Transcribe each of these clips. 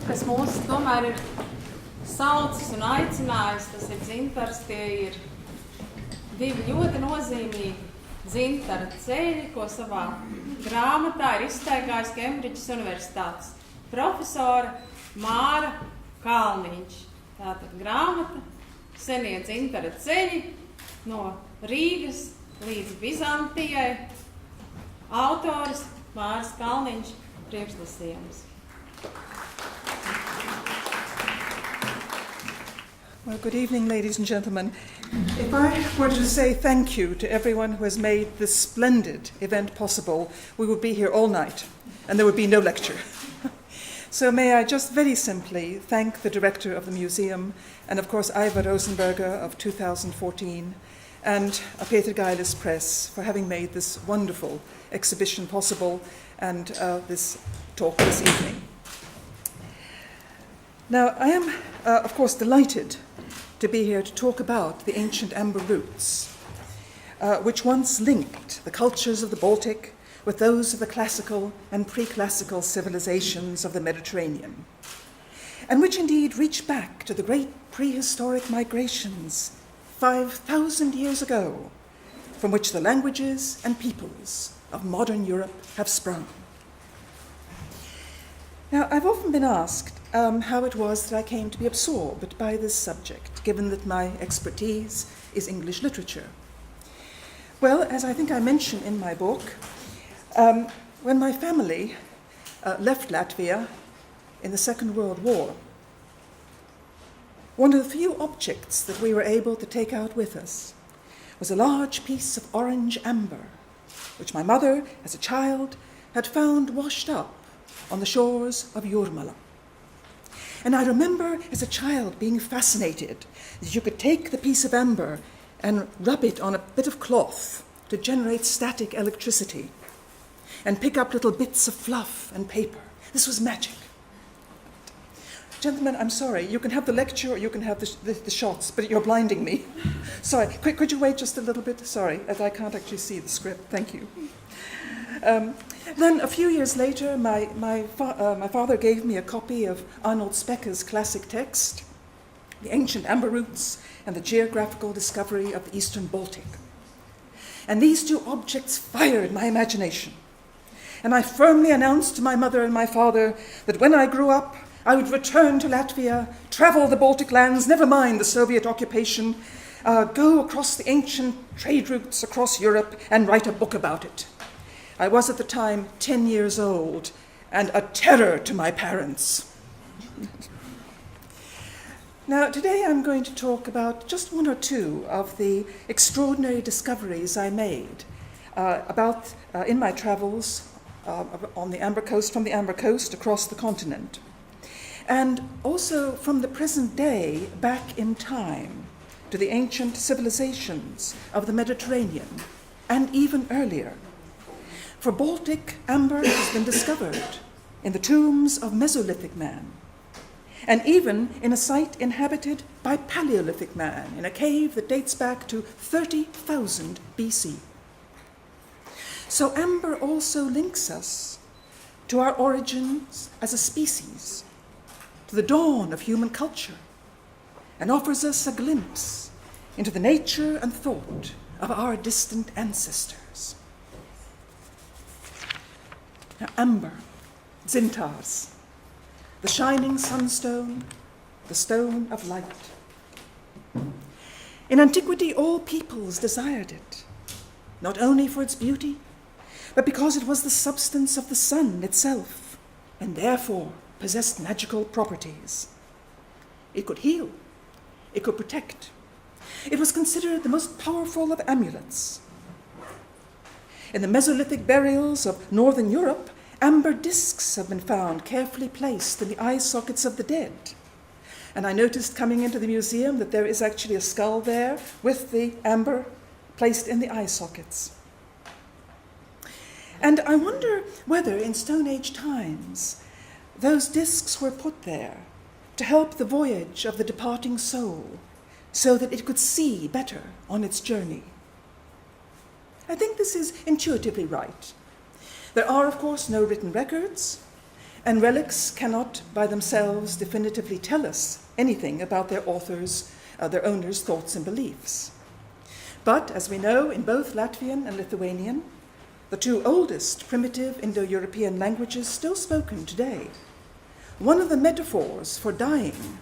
kas mūs tomēr ir saucis un aicinājis, tas ir Dzintars, tie ir divi ļoti nozīmīgi Dzintara ceļi, ko savā grāmatā ir izstaigājis Kembridžas Universitātes profesora Māra Kalniņš. Tātad grāmata Senie Dzintara ceļi no Rīgas līdz Bizantijai. Autors Māras Kalniņš, priekšlasījums. Well, good evening, ladies and gentlemen. If I were to say thank you to everyone who has made this splendid event possible, we would be here all night, and there would be no lecture. So may I just very simply thank the director of the museum, and of course Ivar Rosenberger of 2014, and Pētergailis Press for having made this wonderful exhibition possible, and this talk this evening. Now, I am, of course, delighted to be here to talk about the ancient amber roots, which once linked the cultures of the Baltic with those of the classical and pre-classical civilizations of the Mediterranean, and which indeed reach back to the great prehistoric migrations 5,000 years ago, from which the languages and peoples of modern Europe have sprung. Now, I've often been asked how it was that I came to be absorbed by this subject, given that my expertise is English literature. Well, as I think I mention in my book, when my family left Latvia in the Second World War, one of the few objects that we were able to take out with us was a large piece of orange amber, which my mother, as a child, had found washed up on the shores of Jūrmala. And I remember as a child being fascinated that you could take the piece of amber and rub it on a bit of cloth to generate static electricity and pick up little bits of fluff and paper. This was magic. Gentlemen, I'm sorry, you can have the lecture or you can have the shots, but you're blinding me. Sorry, could you wait just a little bit? Sorry, as I can't actually see the script. Thank you. Then a few years later, my father gave me a copy of Arnold Spekker's classic text, The Ancient Amber Roots and the Geographical Discovery of the Eastern Baltic. And these two objects fired my imagination. And I firmly announced to my mother and my father that when I grew up, I would return to Latvia, travel the Baltic lands, never mind the Soviet occupation, go across the ancient trade routes across Europe and write a book about it. I was at the time 10 years old and a terror to my parents. Now, today I'm going to talk about just one or two of the extraordinary discoveries I made in my travels on the Amber Coast, from the Amber Coast across the continent, and also from the present day back in time to the ancient civilizations of the Mediterranean and even earlier. For Baltic amber has been discovered in the tombs of Mesolithic man, and even in a site inhabited by Paleolithic man in a cave that dates back to 30,000 BC. So amber also links us to our origins as a species, to the dawn of human culture, and offers us a glimpse into the nature and thought of our distant ancestors. Now, amber, Dzintars, the shining sunstone, the stone of light. In antiquity, all peoples desired it, not only for its beauty, but because it was the substance of the sun itself, and therefore possessed magical properties. It could heal, it could protect. It was considered the most powerful of amulets. In the Mesolithic burials of Northern Europe, amber discs have been found carefully placed in the eye sockets of the dead. And I noticed coming into the museum that there is actually a skull there with the amber placed in the eye sockets. And I wonder whether in Stone Age times those discs were put there to help the voyage of the departing soul so that it could see better on its journey. I think this is intuitively right. There are, of course, no written records, and relics cannot by themselves definitively tell us anything about their authors, their owners' thoughts and beliefs. But, as we know, in both Latvian and Lithuanian, the two oldest primitive Indo-European languages still spoken today, one of the metaphors for dying,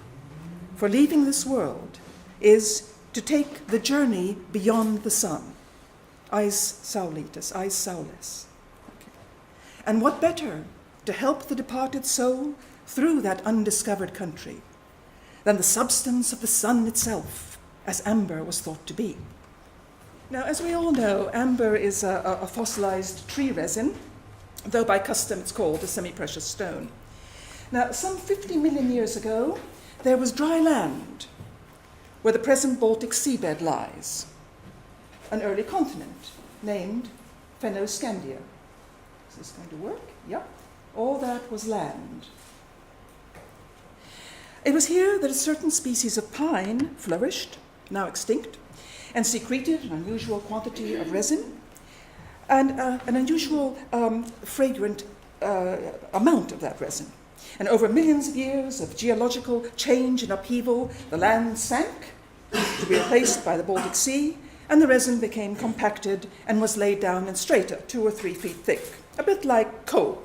for leaving this world, is to take the journey beyond the sun. Aiz saulītes, aiz saules. Okay. And what better to help the departed soul through that undiscovered country than the substance of the sun itself, as amber was thought to be. Now, as we all know, amber is a fossilized tree resin, though by custom it's called a semi-precious stone. Now, some 50 million years ago, there was dry land where the present Baltic seabed lies, an early continent named Fennoscandia. Is this going to work? Yep. All that was land. It was here that a certain species of pine flourished, now extinct, and secreted an unusual quantity of resin and an unusual fragrant amount of that resin. And over millions of years of geological change and upheaval, the land sank to be replaced by the Baltic Sea, and the resin became compacted and was laid down in strata 2 or 3 feet thick, a bit like coal.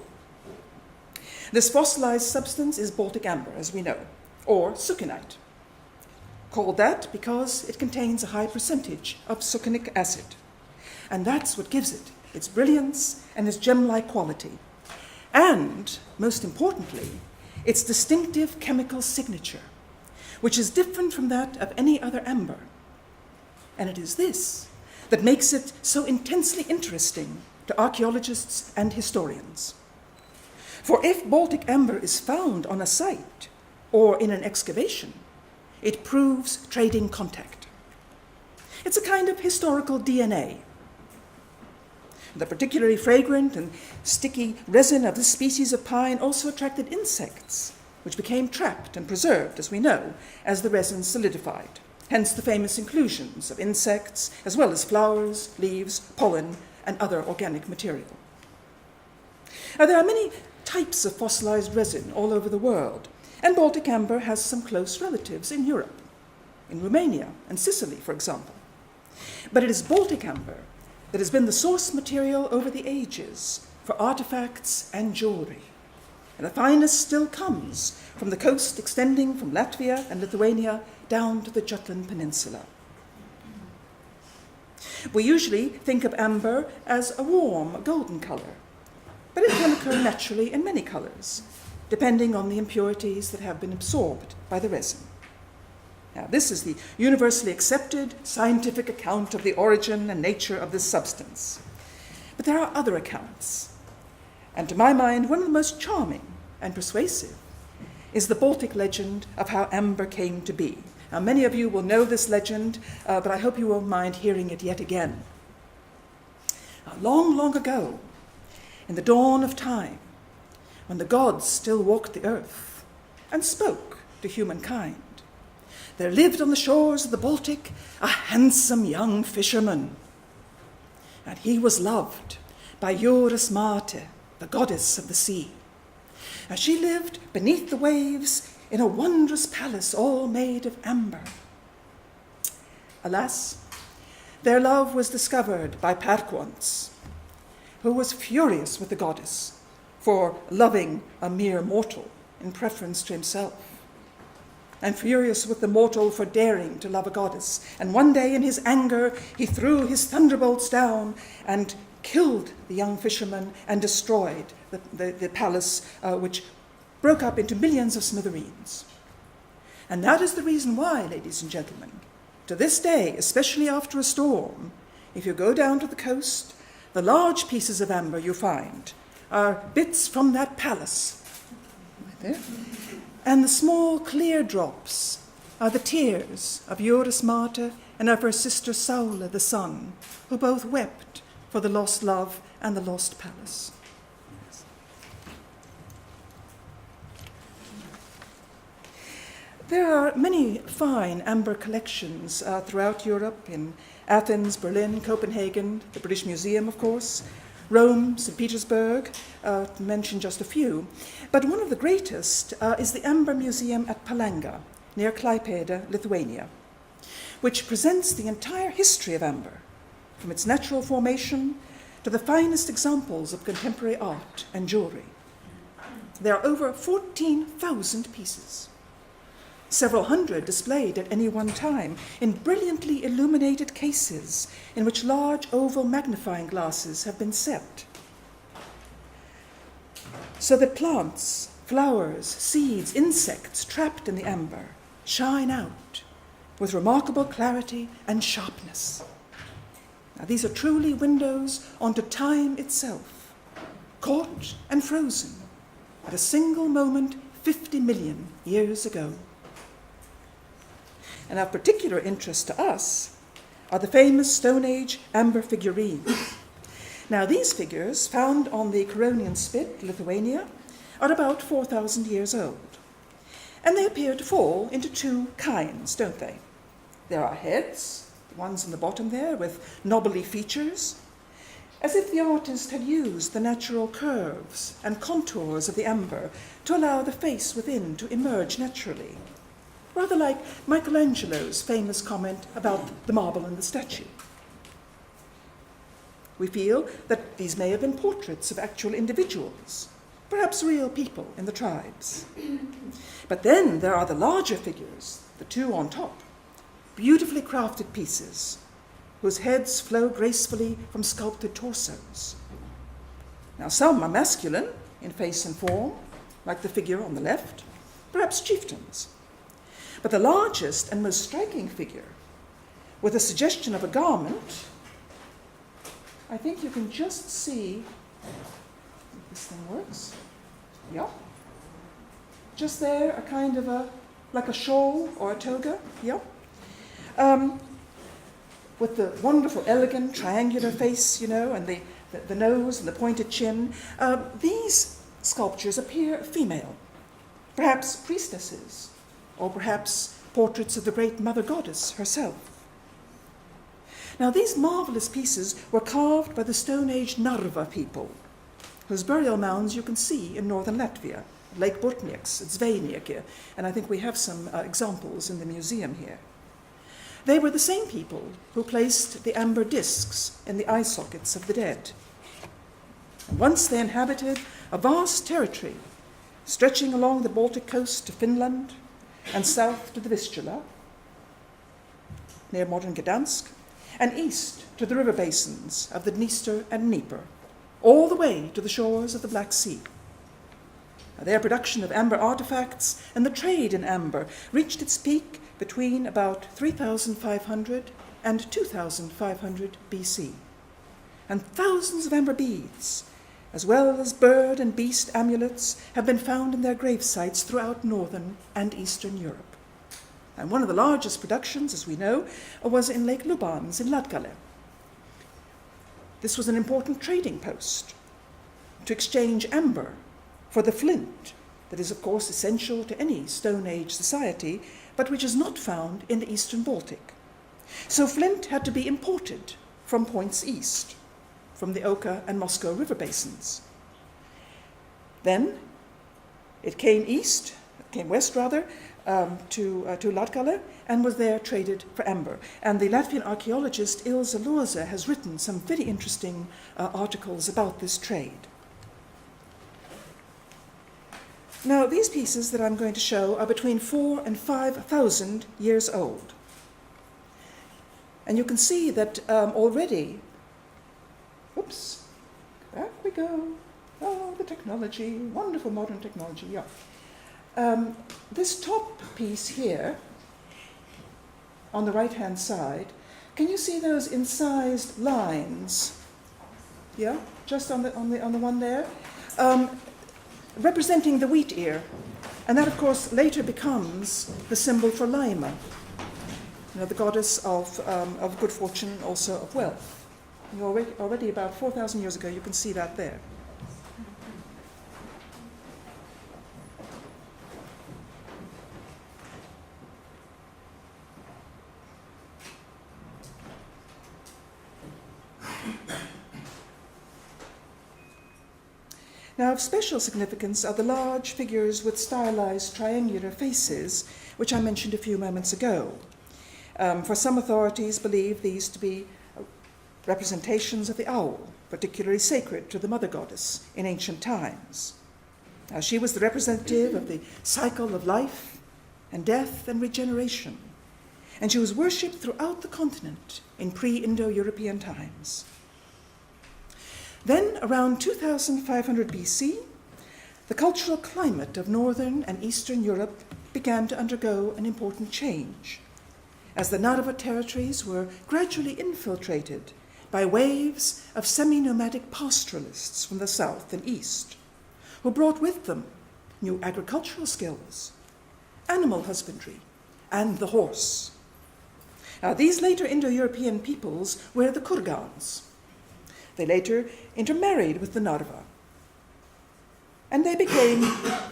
This fossilized substance is Baltic amber, as we know, or succinite, called that because it contains a high percentage of succinic acid. And that's what gives it its brilliance and its gem-like quality. And, most importantly, its distinctive chemical signature, which is different from that of any other amber. And it is this that makes it so intensely interesting to archaeologists and historians. For if Baltic amber is found on a site or in an excavation, it proves trading contact. It's a kind of historical DNA. The particularly fragrant and sticky resin of this species of pine also attracted insects, which became trapped and preserved, as we know, as the resin solidified. Hence the famous inclusions of insects, as well as flowers, leaves, pollen, and other organic material. Now, there are many types of fossilized resin all over the world, and Baltic amber has some close relatives in Europe, in Romania and Sicily, for example. But it is Baltic amber that has been the source material over the ages for artifacts and jewelry. And the finest still comes from the coast extending from Latvia and Lithuania down to the Jutland Peninsula. We usually think of amber as a warm golden color, but it can occur naturally in many colors, depending on the impurities that have been absorbed by the resin. Now, this is the universally accepted scientific account of the origin and nature of this substance. But there are other accounts, and to my mind, one of the most charming and persuasive is the Baltic legend of how amber came to be. Now, many of you will know this legend, but I hope you won't mind hearing it yet again. Now, long, long ago, in the dawn of time, when the gods still walked the earth and spoke to humankind, there lived on the shores of the Baltic a handsome young fisherman. And he was loved by Marte, the goddess of the sea. And she lived beneath the waves in a wondrous palace all made of amber. Alas, their love was discovered by Perquons, who was furious with the goddess for loving a mere mortal in preference to himself, and furious with the mortal for daring to love a goddess. And one day in his anger, he threw his thunderbolts down and killed the young fisherman and destroyed the palace, which broke up into millions of smithereens. And that is the reason why, ladies and gentlemen, to this day, especially after a storm, if you go down to the coast, the large pieces of amber you find are bits from that palace, right there. And the small clear drops are the tears of Marte and of her sister Saula, the sun, who both wept for the lost love and the lost palace. There are many fine amber collections throughout Europe, in Athens, Berlin, Copenhagen, the British Museum, of course, Rome, St. Petersburg, to mention just a few. But one of the greatest is the Amber Museum at Palanga, near Klaipėda, Lithuania, which presents the entire history of amber, from its natural formation to the finest examples of contemporary art and jewelry. There are over 14,000 pieces, several hundred displayed at any one time in brilliantly illuminated cases in which large oval magnifying glasses have been set, so that plants, flowers, seeds, insects trapped in the amber shine out with remarkable clarity and sharpness. Now, these are truly windows onto time itself, caught and frozen at a single moment 50 million years ago. And of particular interest to us are the famous Stone Age amber figurines. Now, these figures, found on the Curonian Spit, Lithuania, are about 4,000 years old. And they appear to fall into two kinds, don't they? There are heads, the ones in the bottom there, with knobbly features, as if the artist had used the natural curves and contours of the amber to allow the face within to emerge naturally, rather like Michelangelo's famous comment about the marble and the statue. We feel that these may have been portraits of actual individuals, perhaps real people in the tribes. But then there are the larger figures, the two on top, beautifully crafted pieces, whose heads flow gracefully from sculpted torsos. Now, some are masculine in face and form, like the figure on the left, perhaps chieftains. But the largest and most striking figure, with a suggestion of a garment, I think you can just see, if this thing works, yeah. Just there, a kind of like a shawl or a toga, yeah. With the wonderful, elegant, triangular face, and the nose and the pointed chin. These sculptures appear female, perhaps priestesses, or perhaps portraits of the great mother goddess herself. Now, these marvelous pieces were carved by the Stone Age Narva people, whose burial mounds you can see in northern Latvia, Lake Burtnieks, Zvejnieki, and I think we have some examples in the museum here. They were the same people who placed the amber discs in the eye sockets of the dead. And once they inhabited a vast territory stretching along the Baltic coast to Finland and south to the Vistula, near modern Gdansk, and east to the river basins of the Dniester and Dnieper, all the way to the shores of the Black Sea. Their production of amber artifacts and the trade in amber reached its peak between about 3,500 and 2,500 BC. And thousands of amber beads, as well as bird and beast amulets, have been found in their grave sites throughout northern and eastern Europe. And one of the largest productions, as we know, was in Lake Lubāns in Latgale. This was an important trading post to exchange amber for the flint that is, of course, essential to any Stone Age society, but which is not found in the eastern Baltic. So flint had to be imported from points east, from the Oka and Moscow river basins. Then it came west to Latgale, and was there traded for amber. And the Latvian archaeologist Ilze Loze has written some very interesting articles about this trade. Now, these pieces that I'm going to show are between 4,000 and 5,000 years old. And you can see that already, oops, back we go. Oh, the technology, wonderful modern technology, yeah. This top piece here, on the right-hand side, can you see those incised lines? Yeah, just on the one there, representing the wheat ear, and that, of course, later becomes the symbol for Laima, the goddess of good fortune, also of wealth. Already about 4,000 years ago, you can see that there. Now, of special significance are the large figures with stylized triangular faces, which I mentioned a few moments ago. For some authorities believe these to be representations of the owl, particularly sacred to the mother goddess in ancient times. She was the representative of the cycle of life and death and regeneration, and she was worshipped throughout the continent in pre-Indo-European times. Then, around 2500 BC, the cultural climate of northern and eastern Europe began to undergo an important change, as the Narva territories were gradually infiltrated by waves of semi-nomadic pastoralists from the south and east, who brought with them new agricultural skills, animal husbandry, and the horse. Now, these later Indo-European peoples were the Kurgans. They later intermarried with the Narva, and they became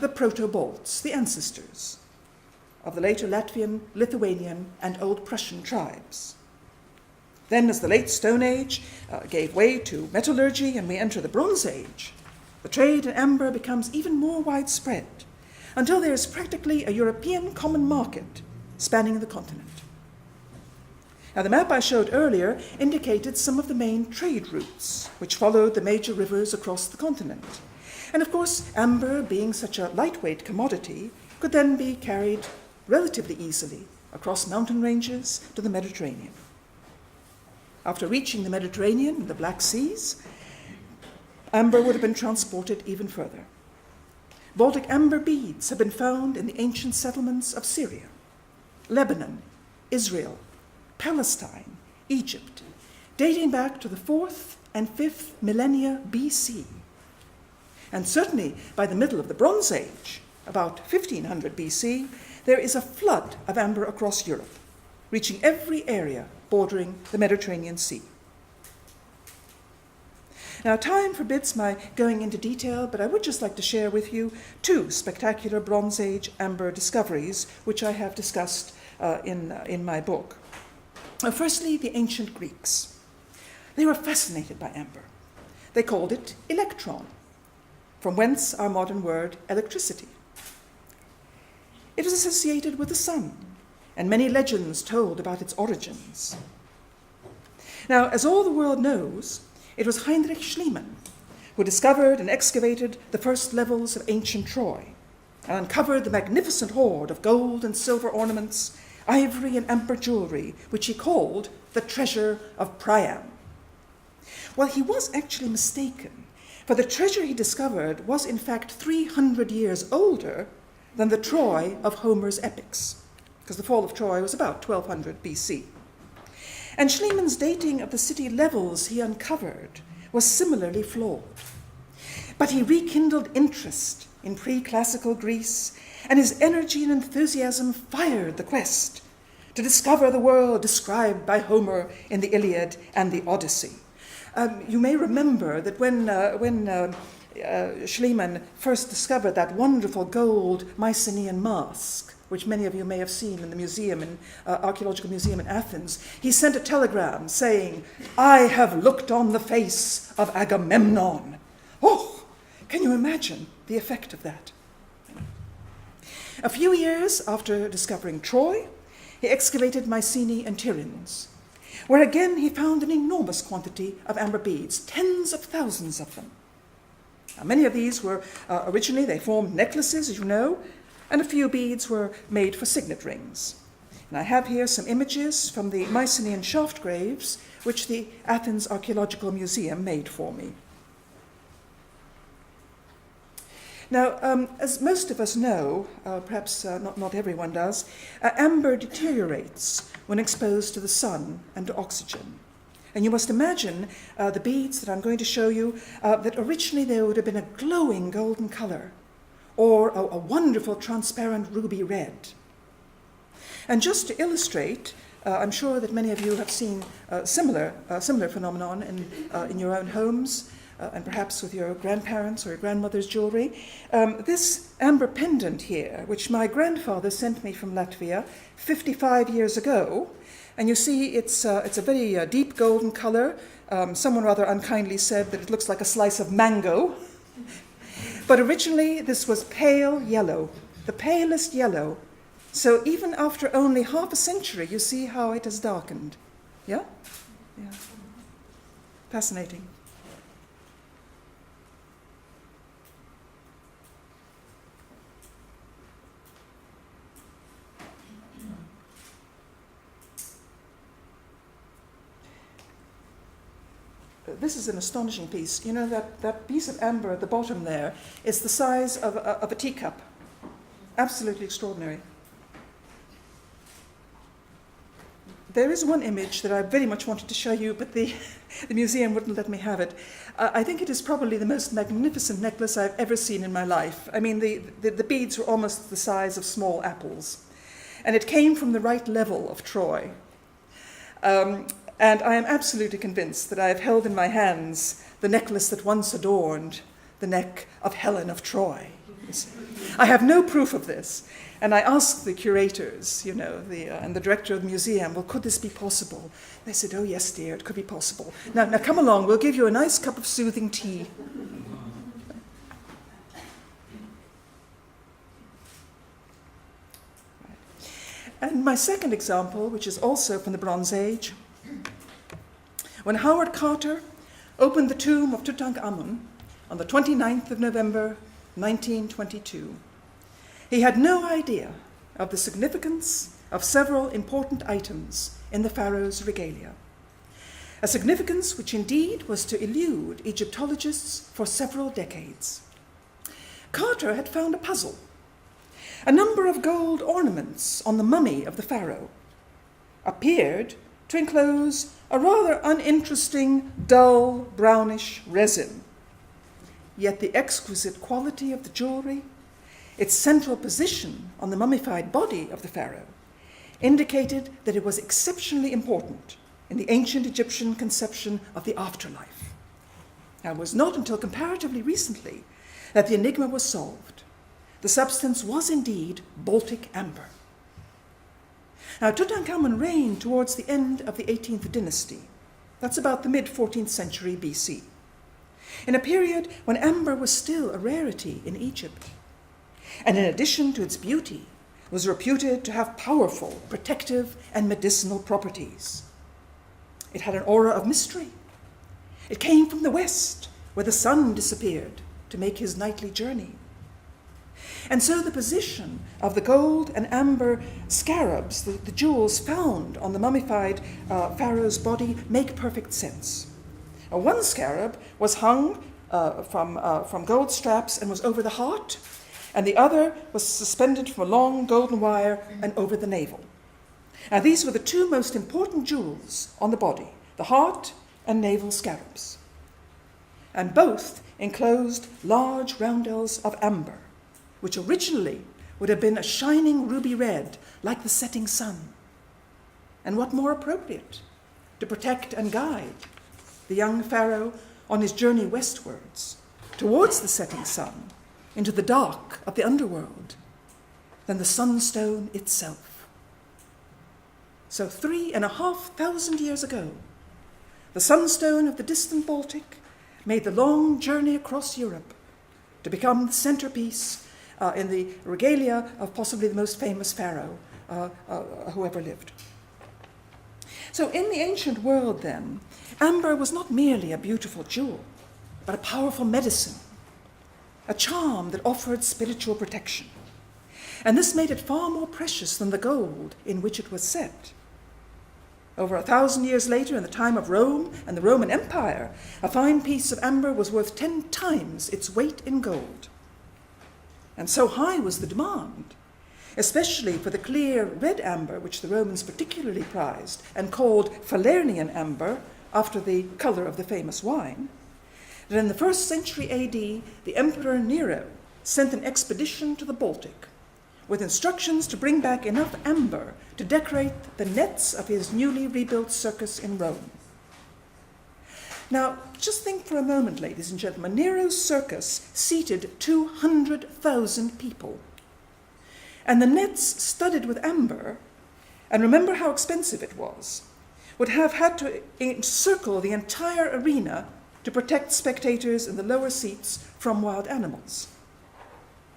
the Proto-Balts, the ancestors of the later Latvian, Lithuanian, and Old Prussian tribes. Then, as the late Stone Age gave way to metallurgy and we enter the Bronze Age, the trade in amber becomes even more widespread, until there is practically a European common market spanning the continent. Now, the map I showed earlier indicated some of the main trade routes which followed the major rivers across the continent. And of course, amber, being such a lightweight commodity, could then be carried relatively easily across mountain ranges to the Mediterranean. After reaching the Mediterranean and the Black Seas, amber would have been transported even further. Baltic amber beads have been found in the ancient settlements of Syria, Lebanon, Israel, Palestine, Egypt, dating back to the 4th and 5th millennia BC. And certainly by the middle of the Bronze Age, about 1500 BC, there is a flood of amber across Europe, reaching every area bordering the Mediterranean Sea. Now, time forbids my going into detail, but I would just like to share with you two spectacular Bronze Age amber discoveries, which I have discussed in my book. Firstly, the ancient Greeks. They were fascinated by amber. They called it electron, from whence our modern word electricity. It was associated with the sun, and many legends told about its origins. Now, as all the world knows, it was Heinrich Schliemann who discovered and excavated the first levels of ancient Troy and uncovered the magnificent hoard of gold and silver ornaments, ivory and amber jewelry, which he called the treasure of Priam. Well, he was actually mistaken, for the treasure he discovered was in fact 300 years older than the Troy of Homer's epics, because the fall of Troy was about 1200 BC. And Schliemann's dating of the city levels he uncovered was similarly flawed. But he rekindled interest in pre-classical Greece, and his energy and enthusiasm fired the quest to discover the world described by Homer in the Iliad and the Odyssey. You may remember that when Schliemann first discovered that wonderful gold Mycenaean mask, which many of you may have seen in the museum, archaeological museum in Athens, he sent a telegram saying, "I have looked on the face of Agamemnon." Oh, can you imagine the effect of that? A few years after discovering Troy, he excavated Mycenae and Tiryns, where again he found an enormous quantity of amber beads, tens of thousands of them. Now, many of these were, originally they formed necklaces, as you know, and a few beads were made for signet rings. And I have here some images from the Mycenaean shaft graves, which the Athens Archaeological Museum made for me. Now, as most of us know, perhaps not everyone does, amber deteriorates when exposed to the sun and to oxygen. And you must imagine the beads that I'm going to show you, that originally they would have been a glowing golden color, or a wonderful transparent ruby red. And just to illustrate, I'm sure that many of you have seen similar phenomenon in your own homes, and perhaps with your grandparents or your grandmother's jewelry. This amber pendant here, which my grandfather sent me from Latvia 55 years ago, and you see it's a very deep golden color. Someone rather unkindly said that it looks like a slice of mango. But originally this was pale yellow, the palest yellow. So even after only half a century, you see how it has darkened. Yeah? Yeah. Fascinating. This is an astonishing piece. You know, that piece of amber at the bottom there is the size of a teacup. Absolutely extraordinary. There is one image that I very much wanted to show you, but the museum wouldn't let me have it. I think it is probably the most magnificent necklace I've ever seen in my life. I mean, the beads were almost the size of small apples. And it came from the right level of Troy. And I am absolutely convinced that I have held in my hands the necklace that once adorned the neck of Helen of Troy. I have no proof of this. And I asked the curators, you know, and the director of the museum, well, could this be possible? They said, oh, yes, dear, it could be possible. Now come along, we'll give you a nice cup of soothing tea. And my second example, which is also from the Bronze Age, when Howard Carter opened the tomb of Tutankhamun on the 29th of November, 1922, he had no idea of the significance of several important items in the pharaoh's regalia, a significance which indeed was to elude Egyptologists for several decades. Carter had found a puzzle. A number of gold ornaments on the mummy of the pharaoh appeared to enclose a rather uninteresting, dull, brownish resin. Yet the exquisite quality of the jewelry, its central position on the mummified body of the pharaoh, indicated that it was exceptionally important in the ancient Egyptian conception of the afterlife. Now, it was not until comparatively recently that the enigma was solved. The substance was indeed Baltic Amber. Now, Tutankhamun reigned towards the end of the 18th dynasty. That's about the mid-14th century BC, in a period when amber was still a rarity in Egypt. And in addition to its beauty, was reputed to have powerful protective and medicinal properties. It had an aura of mystery. It came from the west, where the sun disappeared to make his nightly journey. And so the position of the gold and amber scarabs, the jewels found on the mummified pharaoh's body, make perfect sense. One scarab was hung from gold straps and was over the heart, and the other was suspended from a long golden wire and over the navel. Now, these were the two most important jewels on the body, the heart and navel scarabs. And both enclosed large roundels of amber, which originally would have been a shining ruby red, like the setting sun. And what more appropriate to protect and guide the young pharaoh on his journey westwards, towards the setting sun, into the dark of the underworld, than the sunstone itself. So 3,500 years ago, the sunstone of the distant Baltic made the long journey across Europe to become the centerpiece in the regalia of possibly the most famous pharaoh who ever lived. So in the ancient world then, amber was not merely a beautiful jewel, but a powerful medicine, a charm that offered spiritual protection. And this made it far more precious than the gold in which it was set. Over 1,000 years later, in the time of Rome and the Roman Empire, a fine piece of amber was worth 10 times its weight in gold. And so high was the demand, especially for the clear red amber, which the Romans particularly prized and called Falernian amber, after the color of the famous wine, that in the 1st century AD, the Emperor Nero sent an expedition to the Baltic with instructions to bring back enough amber to decorate the nets of his newly rebuilt circus in Rome. Now, just think for a moment, ladies and gentlemen, Nero's circus seated 200,000 people. And the nets studded with amber, and remember how expensive it was, would have had to encircle the entire arena to protect spectators in the lower seats from wild animals.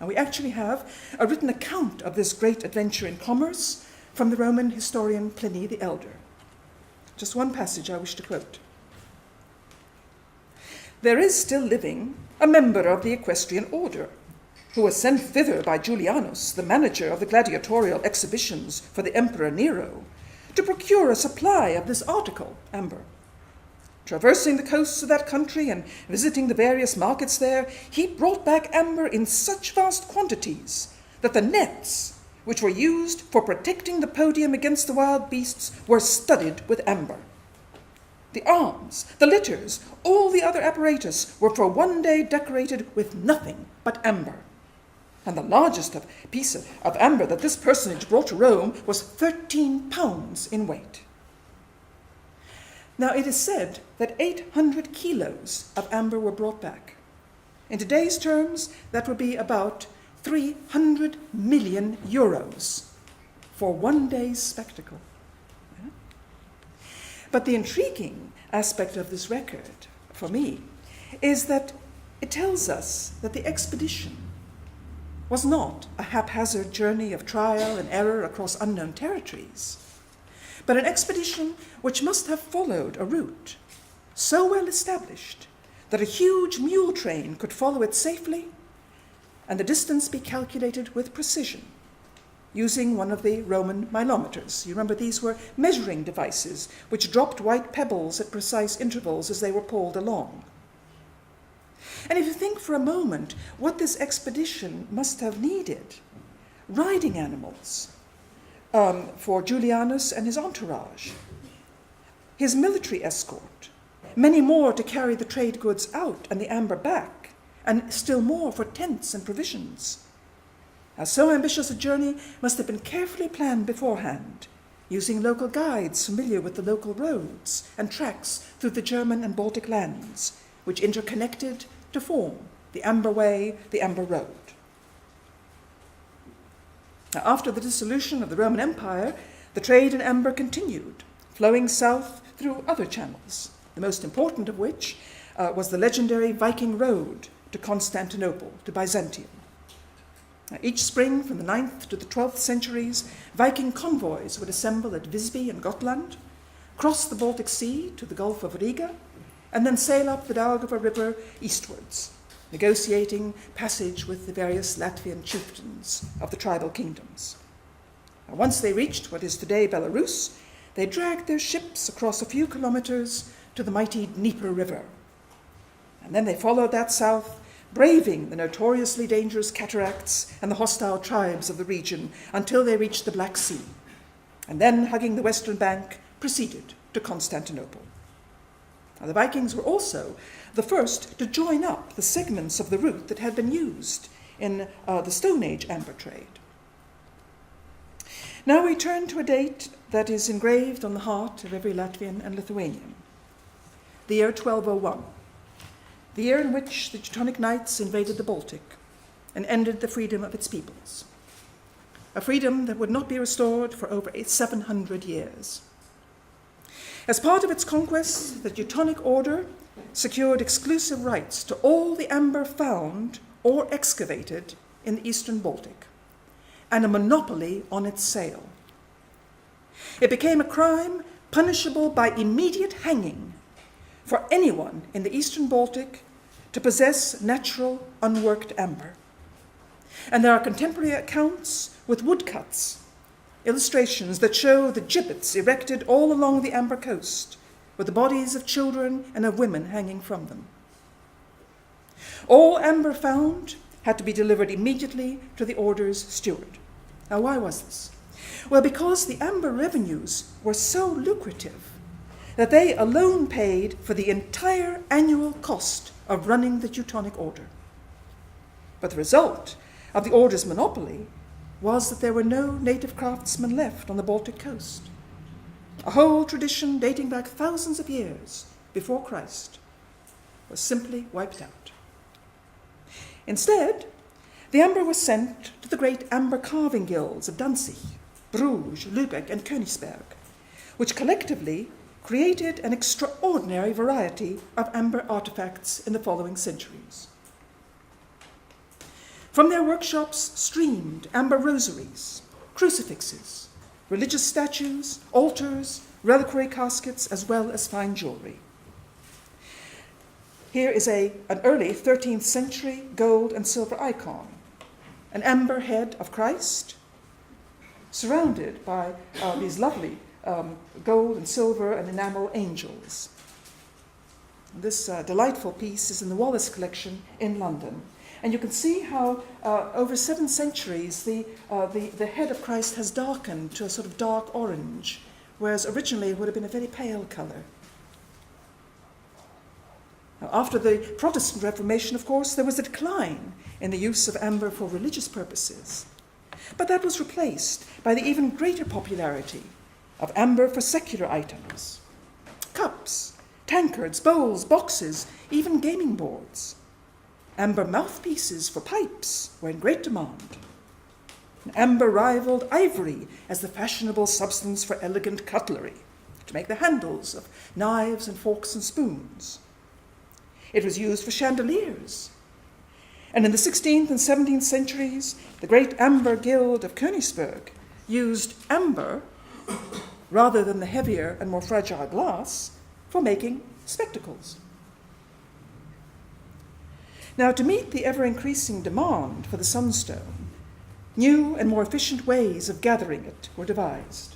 And we actually have a written account of this great adventure in commerce from the Roman historian Pliny the Elder. Just one passage I wish to quote. "There is still living a member of the equestrian order, who was sent thither by Julianus, the manager of the gladiatorial exhibitions for the Emperor Nero, to procure a supply of this article, amber. Traversing the coasts of that country and visiting the various markets there, he brought back amber in such vast quantities that the nets, which were used for protecting the podium against the wild beasts, were studded with amber. The arms, the litters, all the other apparatus were for one day decorated with nothing but amber. And the largest piece of amber that this personage brought to Rome was 13 pounds in weight." Now, it is said that 800 kilos of amber were brought back. In today's terms, that would be about 300 million euros for one day's spectacle. Yeah? But the intriguing aspect of this record, for me, is that it tells us that the expedition was not a haphazard journey of trial and error across unknown territories, but an expedition which must have followed a route so well established that a huge mule train could follow it safely and the distance be calculated with precision using one of the Roman milometers. You remember these were measuring devices which dropped white pebbles at precise intervals as they were pulled along. And if you think for a moment what this expedition must have needed, riding animals, for Julianus and his entourage, his military escort, many more to carry the trade goods out and the amber back, and still more for tents and provisions. Now, so ambitious a journey must have been carefully planned beforehand, using local guides familiar with the local roads and tracks through the German and Baltic lands, which interconnected to form the Amber Way, the Amber Road. Now, after the dissolution of the Roman Empire, the trade in amber continued, flowing south through other channels, the most important of which was the legendary Viking road to Constantinople, to Byzantium. Now, each spring from the 9th to the 12th centuries, Viking convoys would assemble at Visby in Gotland, cross the Baltic Sea to the Gulf of Riga, and then sail up the Daugava River eastwards, negotiating passage with the various Latvian chieftains of the tribal kingdoms. Now, once they reached what is today Belarus, they dragged their ships across a few kilometers to the mighty Dnieper River. And then they followed that south, braving the notoriously dangerous cataracts and the hostile tribes of the region until they reached the Black Sea, and then, hugging the western bank, proceeded to Constantinople. Now, the Vikings were also the first to join up the segments of the route that had been used in the Stone Age amber trade. Now we turn to a date that is engraved on the heart of every Latvian and Lithuanian, the year 1201, the year in which the Teutonic Knights invaded the Baltic and ended the freedom of its peoples, a freedom that would not be restored for over 700 years. As part of its conquests, the Teutonic Order secured exclusive rights to all the amber found or excavated in the eastern Baltic, and a monopoly on its sale. It became a crime punishable by immediate hanging for anyone in the eastern Baltic to possess natural, unworked amber. And there are contemporary accounts with woodcuts, illustrations that show the gibbets erected all along the Amber coast, with the bodies of children and of women hanging from them. All amber found had to be delivered immediately to the order's steward. Now, why was this? Well, because the amber revenues were so lucrative that they alone paid for the entire annual cost of running the Teutonic Order. But the result of the order's monopoly was that there were no native craftsmen left on the Baltic coast. A whole tradition dating back thousands of years before Christ was simply wiped out. Instead, the amber was sent to the great amber carving guilds of Danzig, Bruges, Lübeck, and Königsberg, which collectively created an extraordinary variety of amber artifacts in the following centuries. From their workshops streamed amber rosaries, crucifixes, religious statues, altars, reliquary caskets, as well as fine jewelry. Here is an early 13th century gold and silver icon, an amber head of Christ, surrounded by these lovely gold and silver and enamel angels. This delightful piece is in the Wallace Collection in London. And you can see how over 7 centuries the head of Christ has darkened to a sort of dark orange, whereas originally it would have been a very pale colour. Now, after the Protestant Reformation, of course, there was a decline in the use of amber for religious purposes. But that was replaced by the even greater popularity of amber for secular items. Cups, tankards, bowls, boxes, even gaming boards. Amber mouthpieces for pipes were in great demand. And amber rivaled ivory as the fashionable substance for elegant cutlery, to make the handles of knives and forks and spoons. It was used for chandeliers. And in the 16th and 17th centuries, the great amber guild of Königsberg used amber, rather than the heavier and more fragile glass, for making spectacles. Now, to meet the ever-increasing demand for the sunstone, new and more efficient ways of gathering it were devised.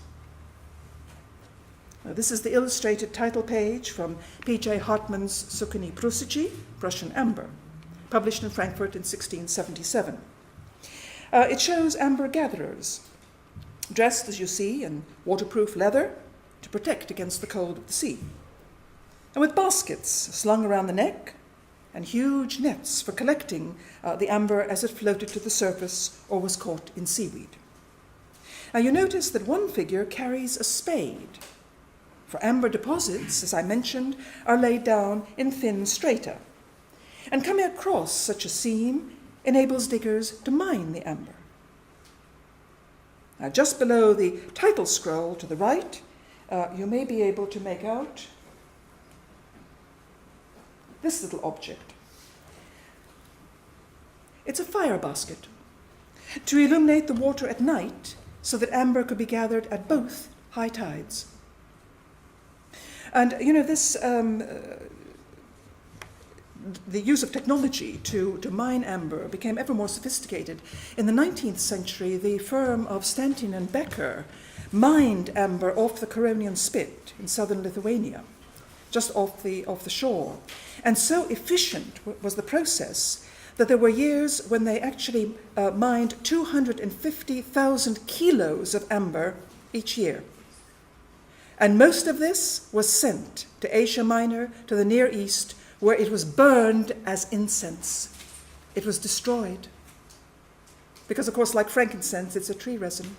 Now, this is the illustrated title page from P.J. Hartmann's Succhini Prussici, Prussian Amber, published in Frankfurt in 1677. It shows amber gatherers, dressed, as you see, in waterproof leather to protect against the cold of the sea, and with baskets slung around the neck and huge nets for collecting the amber as it floated to the surface or was caught in seaweed. Now you notice that one figure carries a spade, for amber deposits, as I mentioned, are laid down in thin strata, and coming across such a seam enables diggers to mine the amber. Now, just below the title scroll to the right, you may be able to make out this little object. It's a fire basket to illuminate the water at night so that amber could be gathered at both high tides. And, this the use of technology to mine amber became ever more sophisticated. In the 19th century, the firm of Stanton and Becker mined amber off the Curonian Spit in southern Lithuania, just off the shore. And so efficient was the process that there were years when they actually mined 250,000 kilos of amber each year. And most of this was sent to Asia Minor, to the Near East, where it was burned as incense. It was destroyed. Because, of course, like frankincense, it's a tree resin.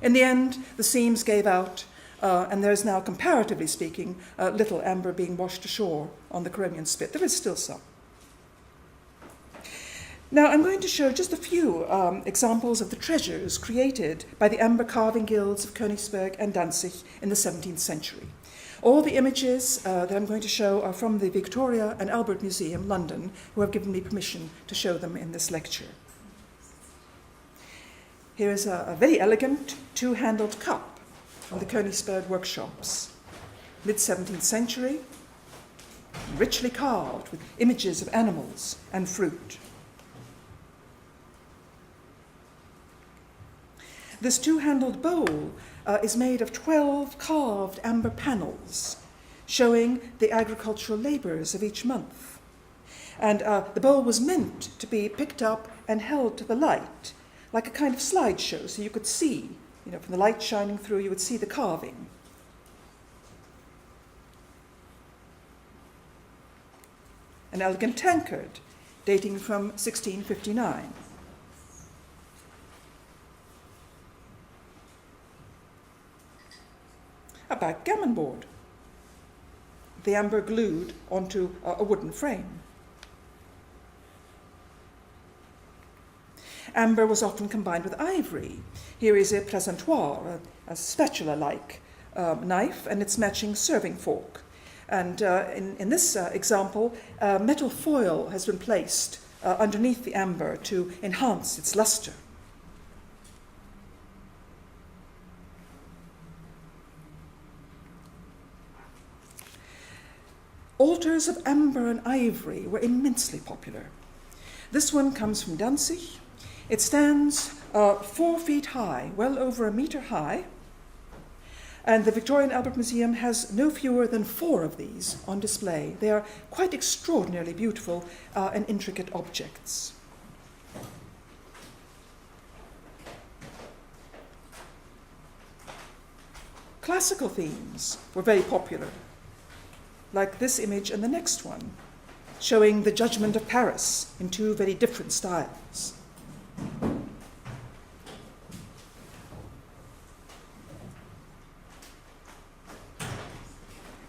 In the end, the seams gave out, and there is now, comparatively speaking, little amber being washed ashore on the Curonian Spit. There is still some. Now, I'm going to show just a few examples of the treasures created by the amber carving guilds of Königsberg and Danzig in the 17th century. All the images that I'm going to show are from the Victoria and Albert Museum, London, who have given me permission to show them in this lecture. Here is a very elegant two-handled cup from the Königsberg workshops, mid-17th century, richly carved with images of animals and fruit. This two-handled bowl is made of 12 carved amber panels, showing the agricultural labours of each month. And the bowl was meant to be picked up and held to the light, like a kind of slideshow, so you could see, from the light shining through, you would see the carving. An elegant tankard, dating from 1659. A backgammon board, the amber glued onto a wooden frame. Amber was often combined with ivory. Here is a présentoir, a spatula-like knife, and its matching serving fork. And in this example, metal foil has been placed underneath the amber to enhance its luster. Altars of amber and ivory were immensely popular. This one comes from Danzig. It stands 4 feet high, well over a meter high, and the Victoria and Albert Museum has no fewer than 4 of these on display. They are quite extraordinarily beautiful and intricate objects. Classical themes were very popular, like this image and the next one, showing the Judgment of Paris in 2 very different styles.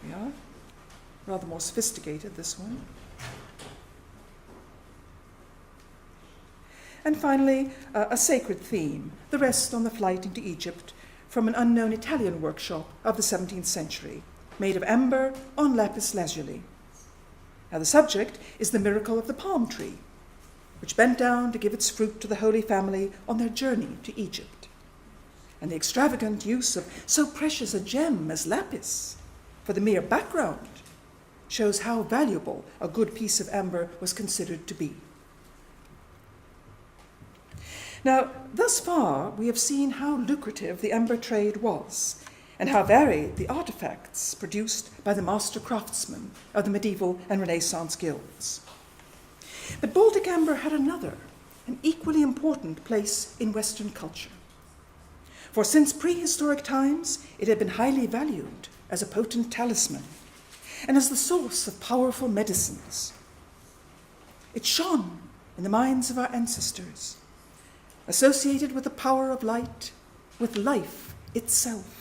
Here we are. Rather more sophisticated, this one. And finally, a sacred theme, the rest on the flight into Egypt, from an unknown Italian workshop of the 17th century, made of amber on lapis lazuli. Now the subject is the miracle of the palm tree, which bent down to give its fruit to the Holy Family on their journey to Egypt. And the extravagant use of so precious a gem as lapis for the mere background shows how valuable a good piece of amber was considered to be. Now, thus far, we have seen how lucrative the amber trade was, and how varied the artifacts produced by the master craftsmen of the medieval and Renaissance guilds. But Baltic amber had another, an equally important place in Western culture. For since prehistoric times, it had been highly valued as a potent talisman and as the source of powerful medicines. It shone in the minds of our ancestors, associated with the power of light, with life itself.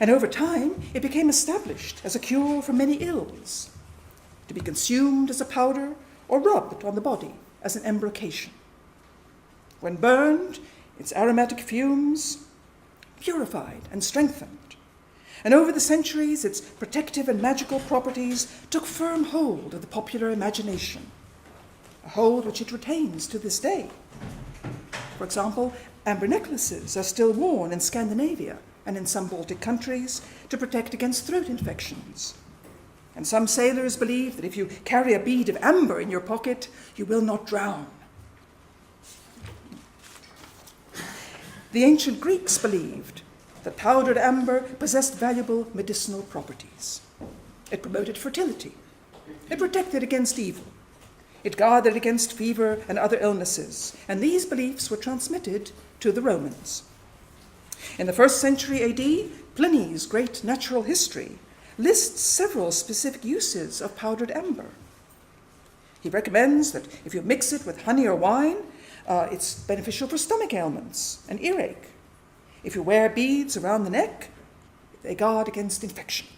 And over time, it became established as a cure for many ills, to be consumed as a powder or rubbed on the body as an embrocation. When burned, its aromatic fumes purified and strengthened. And over the centuries, its protective and magical properties took firm hold of the popular imagination, a hold which it retains to this day. For example, amber necklaces are still worn in Scandinavia and in some Baltic countries to protect against throat infections. And some sailors believe that if you carry a bead of amber in your pocket, you will not drown. The ancient Greeks believed that powdered amber possessed valuable medicinal properties. It promoted fertility. It protected against evil. It guarded against fever and other illnesses, and these beliefs were transmitted to the Romans. In the 1st century AD, Pliny's great natural history lists several specific uses of powdered amber. He recommends that if you mix it with honey or wine, it's beneficial for stomach ailments and earache. If you wear beads around the neck, they guard against infection.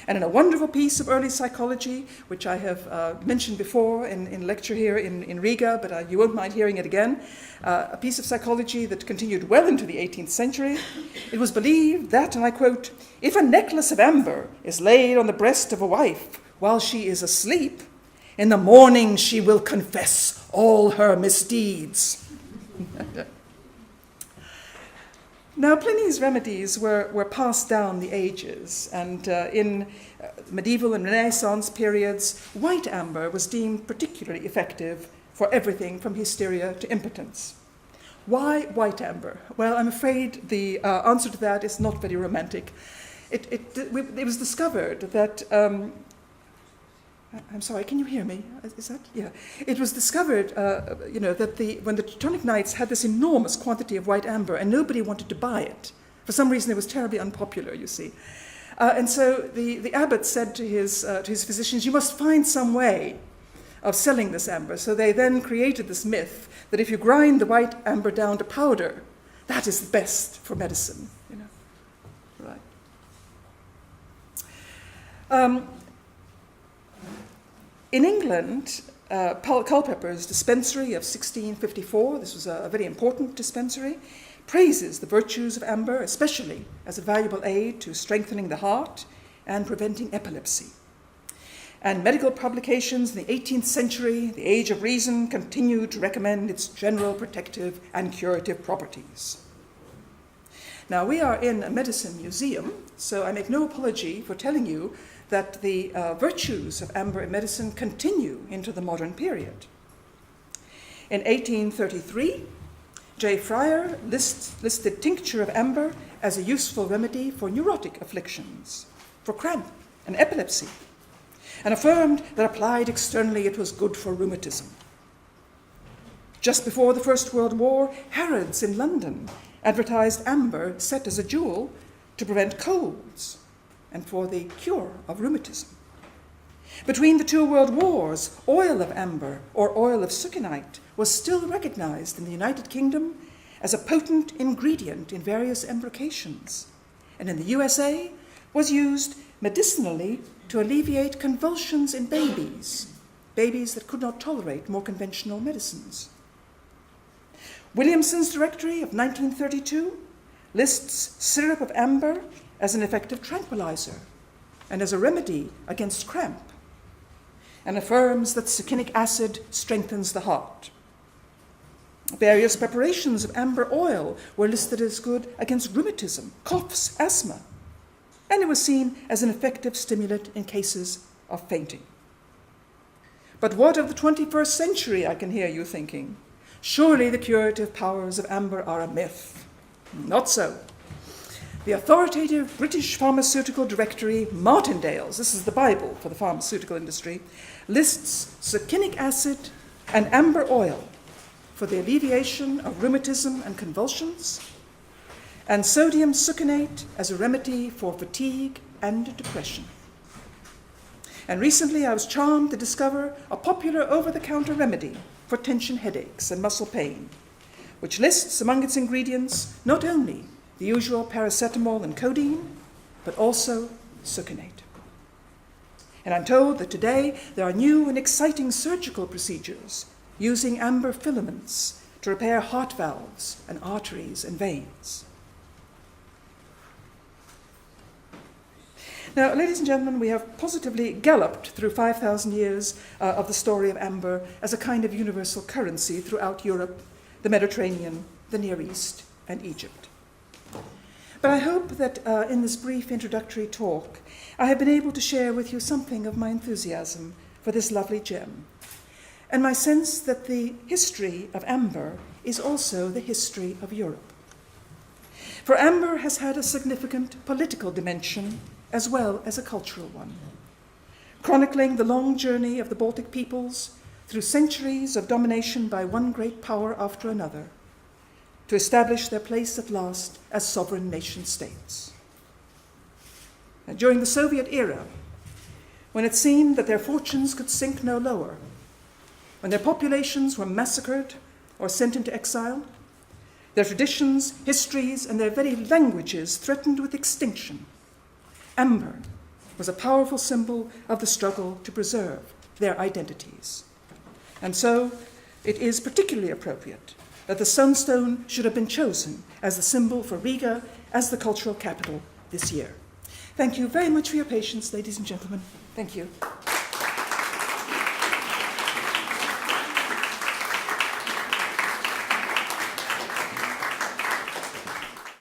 And in a wonderful piece of early psychology, which I have mentioned before in lecture here in Riga, but you won't mind hearing it again, a piece of psychology that continued well into the 18th century, it was believed that, and I quote, "If a necklace of amber is laid on the breast of a wife while she is asleep, in the morning she will confess all her misdeeds." Now, Pliny's remedies were passed down the ages, and in medieval and Renaissance periods, white amber was deemed particularly effective for everything from hysteria to impotence. Why white amber? Well, I'm afraid the answer to that is not very romantic. It was discovered that I'm sorry, can you hear me? Is that? Yeah. It was discovered, that when the Teutonic Knights had this enormous quantity of white amber and nobody wanted to buy it. For some reason, it was terribly unpopular, you see. And so the abbot said to his physicians, "You must find some way of selling this amber." So they then created this myth that if you grind the white amber down to powder, that is the best for medicine. Right. In England, Culpeper's dispensary of 1654, this was a very important dispensary, praises the virtues of amber, especially as a valuable aid to strengthening the heart and preventing epilepsy. and medical publications in the 18th century, the Age of Reason, continued to recommend its general protective and curative properties. Now, we are in a medicine museum, so I make no apology for telling you that the virtues of amber in medicine continue into the modern period. In 1833, J. Fryer listed tincture of amber as a useful remedy for neurotic afflictions, for cramp and epilepsy, and affirmed that applied externally it was good for rheumatism. Just before the First World War, Harrods in London advertised amber set as a jewel to prevent colds and for the cure of rheumatism. Between the two world wars, oil of amber or oil of succinite was still recognized in the United Kingdom as a potent ingredient in various embrocations, and in the USA was used medicinally to alleviate convulsions in babies that could not tolerate more conventional medicines. Williamson's Directory of 1932 lists syrup of amber as an effective tranquilizer and as a remedy against cramp, and affirms that succinic acid strengthens the heart. Various preparations of amber oil were listed as good against rheumatism, coughs, asthma, and it was seen as an effective stimulant in cases of fainting. But what of the 21st century, I can hear you thinking? Surely the curative powers of amber are a myth. Not so. The authoritative British pharmaceutical directory, Martindale's, this is the Bible for the pharmaceutical industry, lists succinic acid and amber oil for the alleviation of rheumatism and convulsions, and sodium succinate as a remedy for fatigue and depression. And recently I was charmed to discover a popular over-the-counter remedy for tension headaches and muscle pain, which lists among its ingredients not only the usual paracetamol and codeine, but also succinate. And I'm told that today there are new and exciting surgical procedures using amber filaments to repair heart valves and arteries and veins. Now, ladies and gentlemen, we have positively galloped through 5,000 years of the story of amber as a kind of universal currency throughout Europe, the Mediterranean, the Near East, and Egypt. But I hope that in this brief introductory talk, I have been able to share with you something of my enthusiasm for this lovely gem, and my sense that the history of amber is also the history of Europe. For amber has had a significant political dimension as well as a cultural one, chronicling the long journey of the Baltic peoples through centuries of domination by one great power after another, to establish their place at last as sovereign nation-states. And during the Soviet era, when it seemed that their fortunes could sink no lower, when their populations were massacred or sent into exile, their traditions, histories, and their very languages threatened with extinction, amber was a powerful symbol of the struggle to preserve their identities. And so it is particularly appropriate that the sunstone should have been chosen as the symbol for Riga as the cultural capital this year. Thank you very much for your patience, ladies and gentlemen. Thank you.